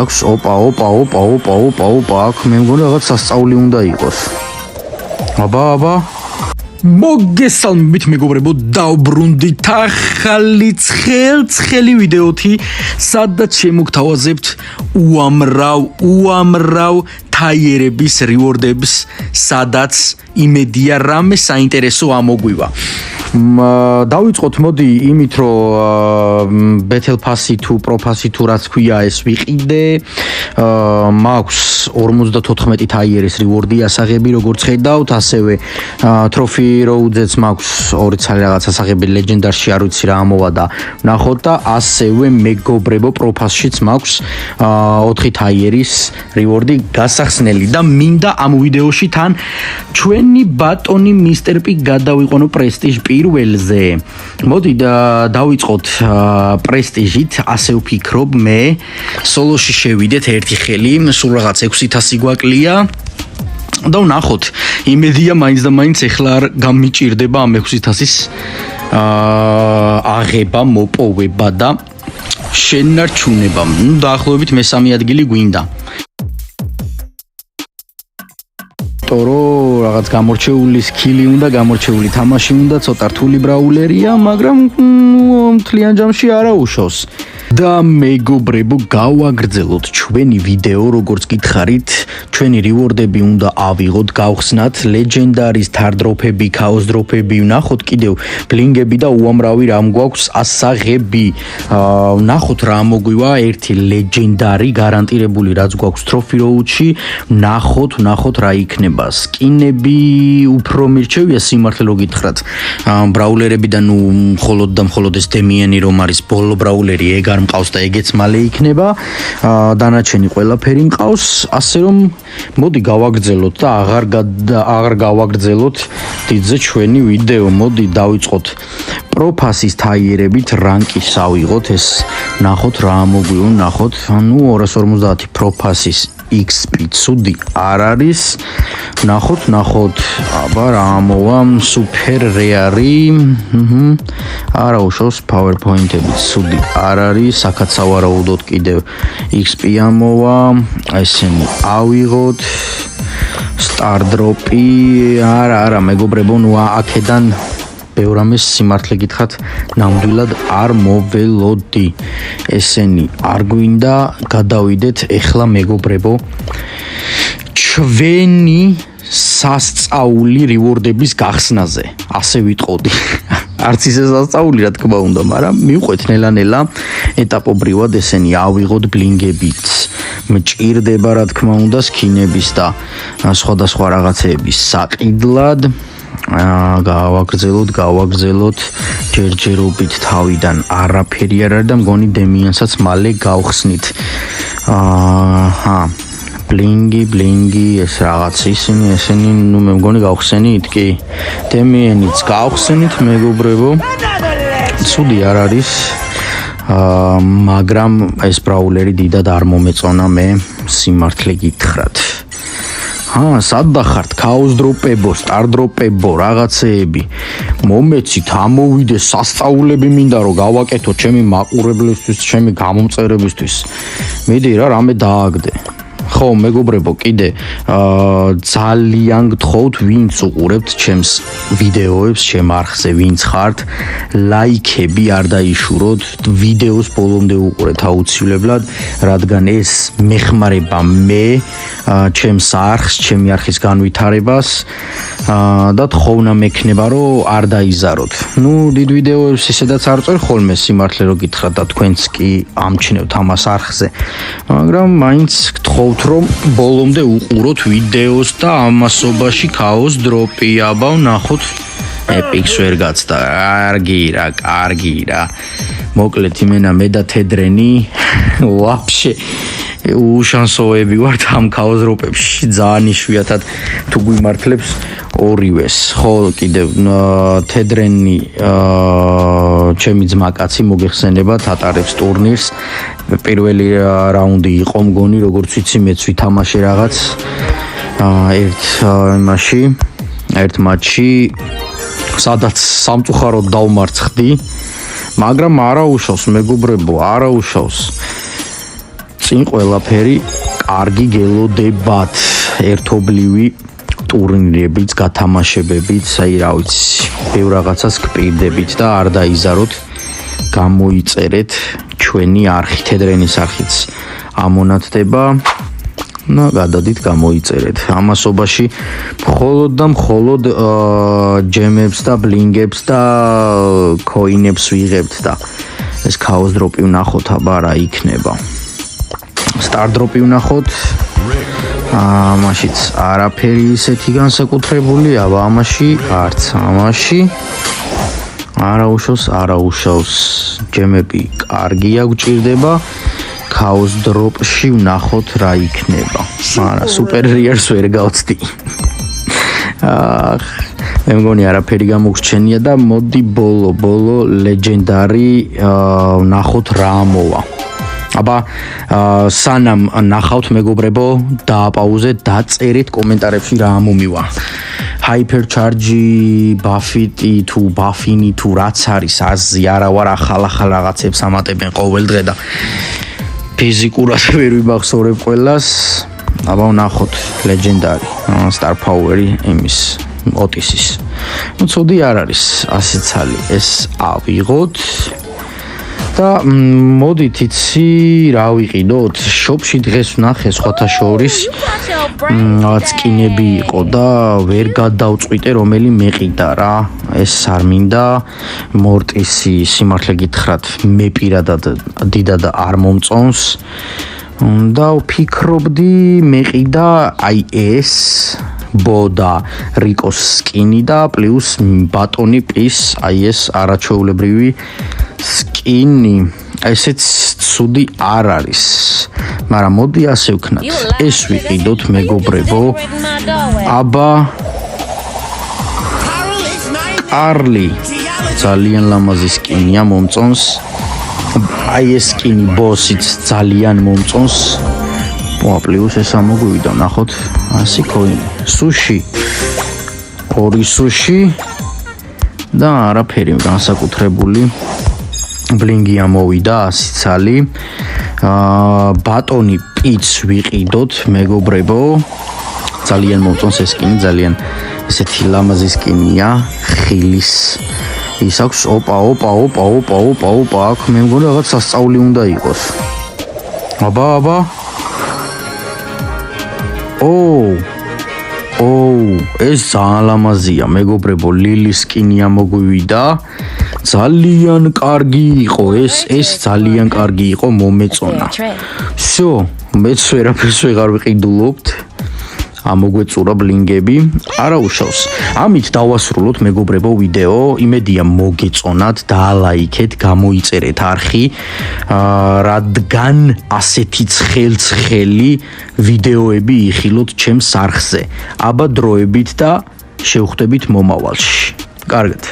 აქვს ოპა, აქ მე მგონი რაღაც სასწაული უნდა იყოს. აბა მოგესალმებით მეგობრებო, დავბრუნდით ახალი ცხელი ვიდეოთი, სადაც შემოგთავაზებთ უამრავ თაიერების რივორდებს, სადაც იმედია რამე საინტერესო ამოგვივა. დავიწყოთ მოდი იმით, რომ Battle Pass-ი თუ Pro Pass-ი თუ რაც ქვია ეს ვიყიდე. მაქვს 54 თაიერის რივორდი ასაღები, როგორც ხედავთ, ასევე Trophy Roads-იც მაქვს 2 ცალი რაღაც ასაღები ლეგენდარში, არ ვიცი რა ამოვა და ნახოთ და ასევე მეგობრებო Pro Pass-შიც მაქვს 4 თაიერის რივორდი გასახსნელი და მინდა ამ ვიდეოში თან ჩვენი ბატონი Mr. P გადავიყვანო პრესტიჟ პირველზე. მოდი დავიწყოთ პრესტიჟით, ასე ვფიქრობ მე. სოლოში შევიდეთ ერთი ხელი, სულ რაღაც 600 გვაკლია. და ვნახოთ, იმედია მაინც და მაინც ეხლა არ გამიჭირდება ამ 600-ის აღება, მოპოვება და შენარჩუნება. დაახლოებით მესამე ადგილი გვინდა. ტორო რაღაც გამორჩეული სკილი უნდა, გამორჩეული თამაში უნდა, ცოტა რთული ბრაულერია, მაგრამ მთლიან ჯამში არა უშავს. და მეგობრებო, გავაგრძელოთ ჩვენი ვიდეო, როგორც გითხარით, ჩვენი რივორდები უნდა ავიღოთ, გავხსნათ ლეგენდარის თარდროფები, ქაოს დროფები, ვნახოთ კიდევ ბლინგები და უამრავი რამ გვაქვს ასაღები. ვნახოთ რა მოგვივა, ერთი ლეგენდარი გარანტირებული რაც გვაქვს Trophy Road-ში, ვნახოთ რა იქნება. სკინები უფრო მირჩევია სიმართლე რო გითხრათ. ბრაულერები და მხოლოდ ეს დემიანი რომ არის ბოლო ბრაულერი, ეგ არ მყავს და ეგეც მალე იქნება. დანარჩენი ყველაფერი მყავს, ასე რომ მოდი გავაგრძელოთ და აღარ გავაგრძელოთ დიდზე ჩვენი ვიდეო. მოდი დავიწყოთ Pro Pass-ის თაიერებით, რანკის ავიღოთ, ეს ნახოთ რა მოგვივა, ნახოთ. 250 Pro Pass-ის XP ცუდი არ არის. ნახოთ, აბა რა მოვა, super rare. არა უშავს PowerPoint-ები, ცუდი არ არის, საკაცავარაუდოდ კიდევ XP ამოვა. ესენი ავიღოთ. Star Drop-ი, არა, მეგობრებო, აქედან ბევრ ამას სიმართლე გითხრათ, ნამდვილად არ მოველოდი. ესენი არ გვინდა, გადავიდეთ ეხლა მეგობრებო ჩვენი სასწაული რივორდების გახსნაზე. ასე ვიტყოდი. არც ისე სასწაული რა თქმა უნდა, მაგრამ მივყვეთ ნელა-ნელა ეტაპობრივად ესენი ავიღოთ ბლინგებით. მჭირდება რა თქმა უნდა სკინების და სხვადასხვა რაღაცეების საყიდლად. გავაგრძელოთ ჯერჯერობით თავიდან არაფერი არ არის და მგონი დემიანსაც მალე გავხსნით. ბლინგი ეს რაღაც ესენი მე მგონი გავხსენით კი. დემიანიც გავხსენით მეგობრებო. ცუდი არ არის. მაგრამ ეს ბრაულერი დიდად არ მომეწონა მე სიმართლე გითხრათ. სად დახართ? ქაოს დროპებო, სტარ დროპებო, რაღაცეები. მომეცით, ამოვიდე, სასწაულები მინდა რომ გავაკეთო ჩემი მაყურებლისთვის, ჩემი გამომწერებისთვის. მიდი რა, რამე დააგდე. ხო, მეგობრებო, კიდე ძალიან გთხოვთ, ვინც უყურებთ ჩემს ვიდეოებს, ჩემ არხზე, ვინც ხართ, ლაიქები არ დაიშუროთ, ვიდეოს ბოლომდე უყურეთ აუცილებლად, რადგან ეს მეხმარება მე ჩემს არხს, ჩემი არხის განვითარებას და თხოვნა მექნება რომ არ დაიზაროთ. დიდ ვიდეოებს ისედაც არ წერ ხოლმე სიმართლე რო გითხრათ და თქვენც კი ამჩნევთ ამას არხზე, მაგრამ მაინც გთხოვთ რომ ბოლომდე უყუროთ ვიდეოს და ამასობაში ქაოს დროპი. აბა ვნახოთ. Epics ვერ გაცდა. კარგი რა. მოკლედ იმენა მე და თედრენი ვაფშე უშანსოები ვართ ამ ქაოს დროპებში. ძალიან იშვიათად თუ გვიმართლებს ორივეს. ხო, კიდევ თედრენი ჩემი ძმაკაცი მოგეხსენებათ, ატარებს ტურნირს. პირველი რაუნდი იყო მგონი, როგორც ვიცი, მეც ვითამაშე რაღაც ერთ მატჩში, სადაც სამწუხაროდ დავმარცხდი, მაგრამ არა უშავს მეგობრებო, არა უშავს. წინ ყველაფერი კარგი გელოდებათ. ერთობლივი ტურნირებიც, გათამაშებებიც, აი რა ვიცი, ბევრ რაღაცას გპირდებით და არ დაიზაროთ, გამოიწერეთ ჩვენი არხი, თედრენის არხიც ამონათდება და გადადით გამოიწერეთ. ამასობაში მხოლოდ და მხოლოდ ჯემებს და ბლინგებს და კოინებს ვიღებთ და ეს ქაოს დროპი ვნახოთ, აბა რა იქნება. სტარ დროპი ვნახოთ. ამაშიც არაფერი ისეთი განსაკუთრებული, აბა ამაში არც ამაში არაუშავს ჯემები კარგია გჭირდება. ქაოს დროპში ვნახოთ რა იქნება. არა, სუპერ რიერს ვერ გავწდი. მე მგონი არაფერი გამოგრჩენია და მოდი ბოლო ლეგენდარი ვნახოთ რა მოვა. აბა სანამ ნახავთ მეგობრებო, დააპაუზეთ, დაწერეთ კომენტარებში რა მომივა. ჰაიპერჩარჯი, ბაფიტი თუ ბაფინი თუ რაც არის, აზი არა ვარ, ახალ რაღაცებს ამატებენ ყოველ დღე და ფიზიკურად ვერ ვიმახსოვრებ ყველას. აბა ვნახოთ ლეგენდარი, სტარ პაუერი იმის ოტისის. ნუ ცუდი არ არის, 100 ცალი ეს ავიღოთ. და მოდით იცი რა ვიყიდოთ. შოპში დღეს ვნახე სხვათა შორის რაღაც სკინები იყო და ვერ გადავწყვიტე რომელი მეყიდა რა. ეს არ მინდა მორტისი, სიმართლე გითხრათ, მე პირადად დიდად არ მომწონს და ვფიქრობდი მეყიდა აი ეს ბოდა რიკოს სკინი და პლუს ბატონი პის აი ეს არაჩვეულებრივი სკინი. ესეც ცუდი არ არის, მაგრამ მოდი ასე ვქნათ, ეს ვიყიდოთ მეგობრებო. აბა კარლი ძალიან ლამაზი სკინია, მომწონს. აი ეს სკინი ბოსიც ძალიან მომწონს. პლუს ეს ამოგვივიდა, ნახოთ 100 კოინი. სუში 2 სუში და არაფერი განსაკუთრებული. ბლინგი ამოვიდა 100 ცალი. ბატონი პიც ვიყიდოთ მეგობრებო. ძალიან მომწონს ეს სკინი, ძალიან ესეთი ლამაზი სკინია, ხილის ის აქვს. ოპა, აქ მე მგონი რაღაც სასწაული უნდა იყოს. აბა ეს ძალიან ლამაზია მეგობრებო, ლილი სკინი ამოგვივიდა. ძალიან კარგი იყო ეს ძალიან კარგი იყო, მომეწონა. всё, მეც ვერაფერს ვეღარ ვიყიდულობთ. ამოგვეწურა ბლინგები, არაუშავს. ამით დავასრულოთ მეგობრებო ვიდეო. იმედია მოგეწონათ, დაალაიქეთ, გამოიწერეთ არხი, რადგან ასეთი ცხელი ვიდეოები იხილოთ ჩემს არხზე. აბა დროებით და შევხვდებით მომავალში. კარგად.